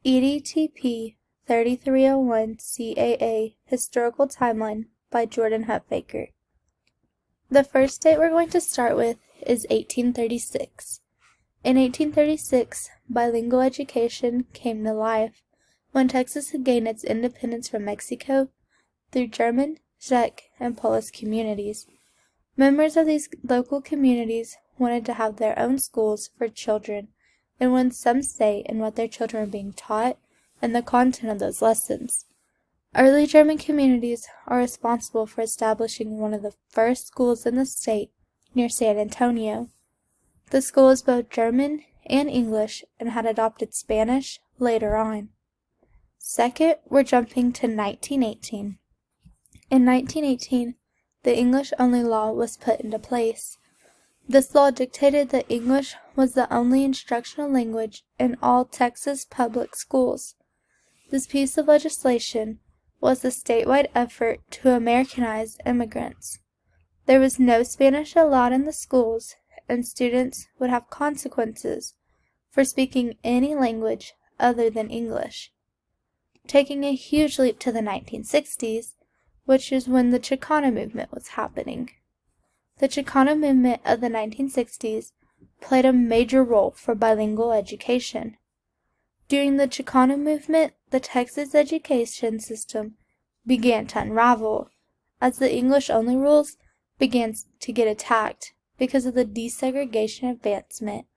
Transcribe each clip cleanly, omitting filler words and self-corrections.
EDTP 3301 CAA Historical Timeline by Jordan Huffaker. The first date we're going to start with is 1836. In 1836, bilingual education came to life when Texas had gained its independence from Mexico through German, Czech, and Polish communities. Members of these local communities wanted to have their own schools for children and wanted some say in what their children were being taught and the content of those lessons. Early German communities are responsible for establishing one of the first schools in the state near San Antonio. The school is both German and English and had adopted Spanish later on. Second, we're jumping to 1918. In 1918, the English-only law was put into place. This law dictated that English was the only instructional language in all Texas public schools. This piece of legislation was a statewide effort to Americanize immigrants. There was no Spanish allowed in the schools, and students would have consequences for speaking any language other than English. Taking a huge leap to the 1960s, which is when the Chicano movement was happening. The Chicano movement of the 1960s played a major role for bilingual education. During the Chicano movement, the Texas education system began to unravel, as the English-only rules began to get attacked because of the desegregation advancement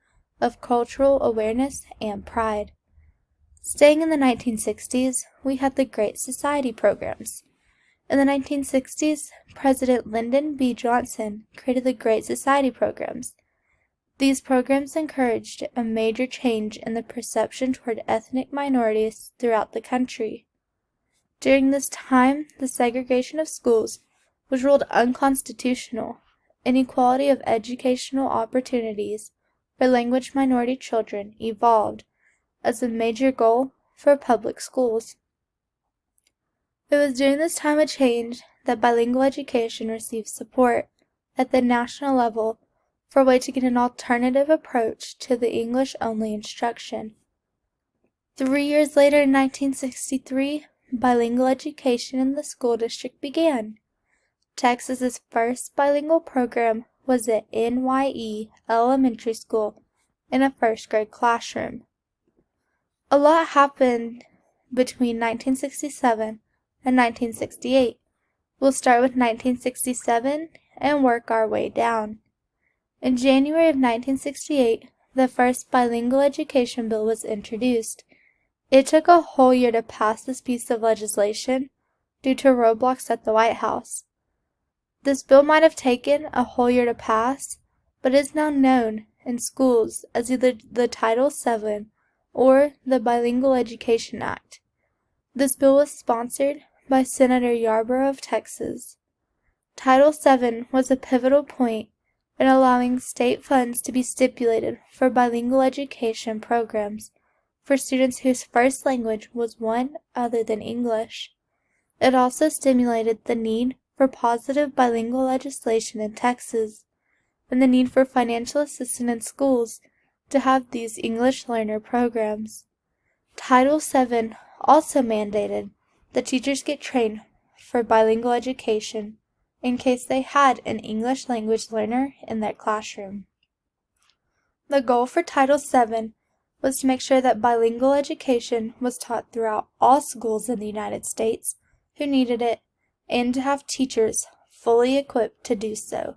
of cultural awareness and pride. Staying in the 1960s, we had the Great Society programs. In the 1960s, President Lyndon B. Johnson created the Great Society programs. These programs encouraged a major change in the perception toward ethnic minorities throughout the country. During this time, the segregation of schools was ruled unconstitutional. Inequality of educational opportunities for language minority children evolved as a major goal for public schools. It was during this time of change that bilingual education received support at the national level for a way to get an alternative approach to the English-only instruction. 3 years later, in 1963, bilingual education in the school district began. Texas's first bilingual program was at NYE Elementary School in a first-grade classroom. A lot happened between 1967 and 1968. We'll start with 1967 and work our way down. In January of 1968, the first bilingual education bill was introduced. It took a whole year to pass this piece of legislation due to roadblocks at the White House. This bill might have taken a whole year to pass, but is now known in schools as either the Title VII or the Bilingual Education Act. This bill was sponsored by Senator Yarborough of Texas. Title VII was a pivotal point in allowing state funds to be stipulated for bilingual education programs for students whose first language was one other than English. It also stimulated the need for positive bilingual legislation in Texas and the need for financial assistance in schools to have these English learner programs. Title VII also mandated that teachers get trained for bilingual education in case they had an English language learner in their classroom. The goal for Title VII was to make sure that bilingual education was taught throughout all schools in the United States who needed it, and to have teachers fully equipped to do so.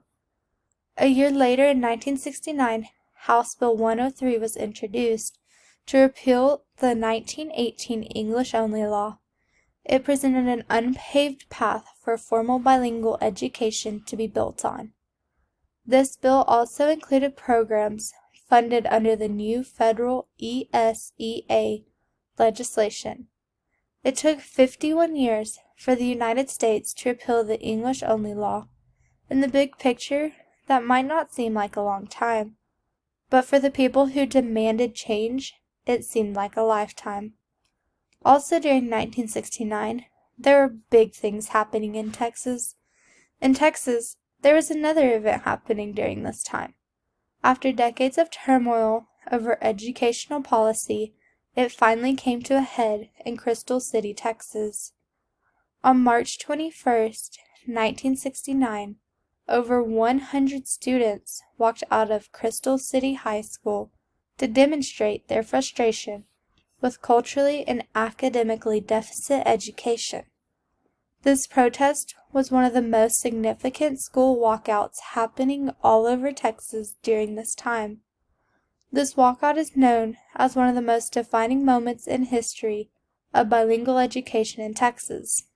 A year later, in 1969, House Bill 103 was introduced to repeal the 1918 English-only law. It presented an unpaved path for formal bilingual education to be built on. This bill also included programs funded under the new federal ESEA legislation. It took 51 years for the United States to repeal the English-only law. In the big picture, that might not seem like a long time, but for the people who demanded change, it seemed like a lifetime. Also during 1969, there were big things happening in Texas. In Texas, there was another event happening during this time. After decades of turmoil over educational policy it finally came to a head in Crystal City, Texas. On March 21st, 1969, over 100 students walked out of Crystal City High School to demonstrate their frustration with culturally and academically deficit education. This protest was one of the most significant school walkouts happening all over Texas during this time. This walkout is known as one of the most defining moments in history of bilingual education in Texas.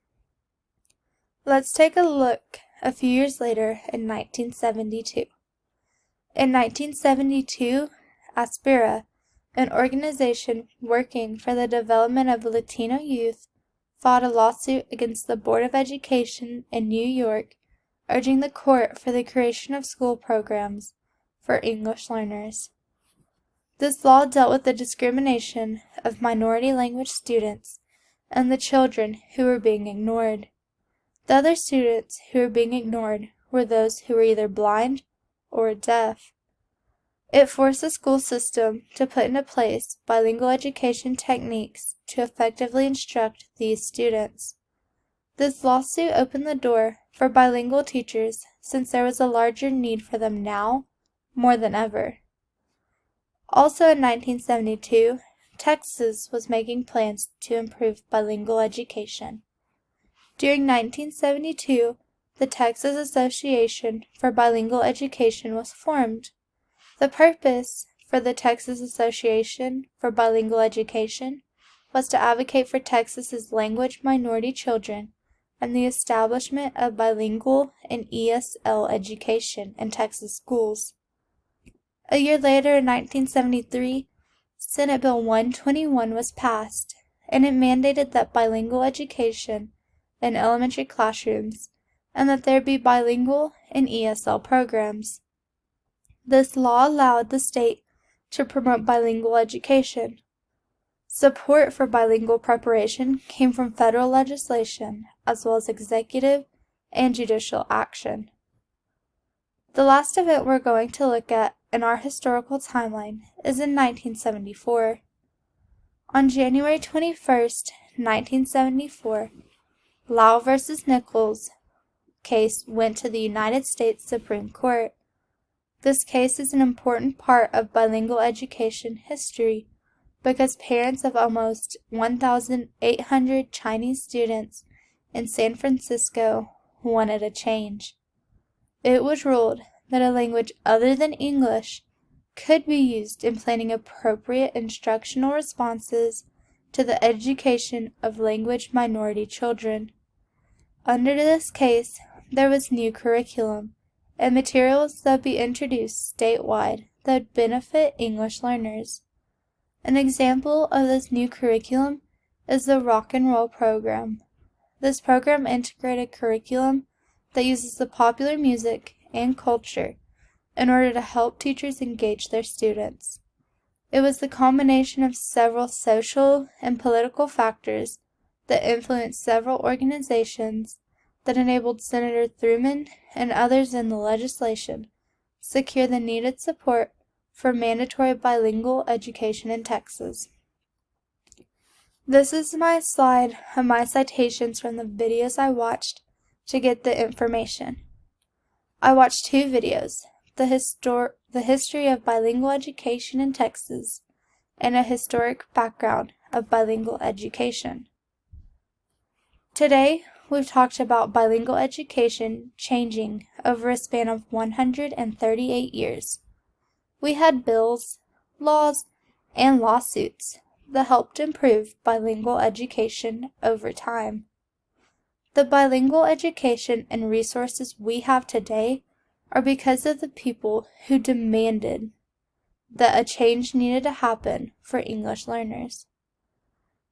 Let's take a look a few years later in 1972. In 1972, Aspira, an organization working for the development of Latino youth, filed a lawsuit against the Board of Education in New York, urging the court for the creation of school programs for English learners. This law dealt with the discrimination of minority language students and the children who were being ignored. The other students who were being ignored were those who were either blind or deaf. It forced the school system to put into place bilingual education techniques to effectively instruct these students. This lawsuit opened the door for bilingual teachers since there was a larger need for them now more than ever. Also in 1972, Texas was making plans to improve bilingual education. During 1972, the Texas Association for Bilingual Education was formed. The purpose for the Texas Association for Bilingual Education was to advocate for Texas's language minority children and the establishment of bilingual and ESL education in Texas schools. A year later, in 1973, Senate Bill 121 was passed, and it mandated that bilingual education in elementary classrooms and that there be bilingual and ESL programs. This law allowed the state to promote bilingual education. Support for bilingual preparation came from federal legislation as well as executive and judicial action. The last event we're going to look at in our historical timeline is in 1974. On January 21st, 1974, Lau v. Nichols case went to the United States Supreme Court. This case is an important part of bilingual education history because parents of almost 1,800 Chinese students in San Francisco wanted a change. It was ruled that a language other than English could be used in planning appropriate instructional responses to the education of language minority children. Under this case, there was new curriculum and materials that would be introduced statewide that would benefit English learners. An example of this new curriculum is the Rock and Roll program. This program integrated curriculum that uses the popular music and culture in order to help teachers engage their students. It was the combination of several social and political factors that influenced several organizations that enabled Senator Thurmond and others in the legislation secure the needed support for mandatory bilingual education in Texas. This is my slide of my citations from the videos I watched to get the information. I watched two videos, the history of bilingual education in Texas and a historic background of bilingual education. Today, we've talked about bilingual education changing over a span of 138 years. We had bills, laws, and lawsuits that helped improve bilingual education over time. The bilingual education and resources we have today are because of the people who demanded that a change needed to happen for English learners.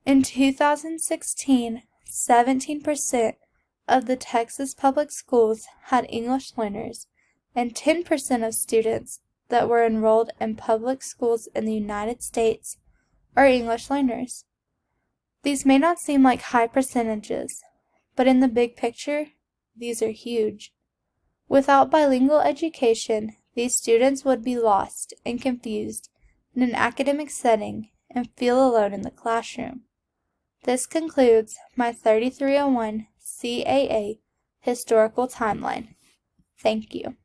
In 2016, 17% of the Texas public schools had English learners, and 10% of students that were enrolled in public schools in the United States are English learners. These may not seem like high percentages, but in the big picture, these are huge. Without bilingual education, these students would be lost and confused in an academic setting and feel alone in the classroom. This concludes my 3301 CAA Historical Timeline. Thank you.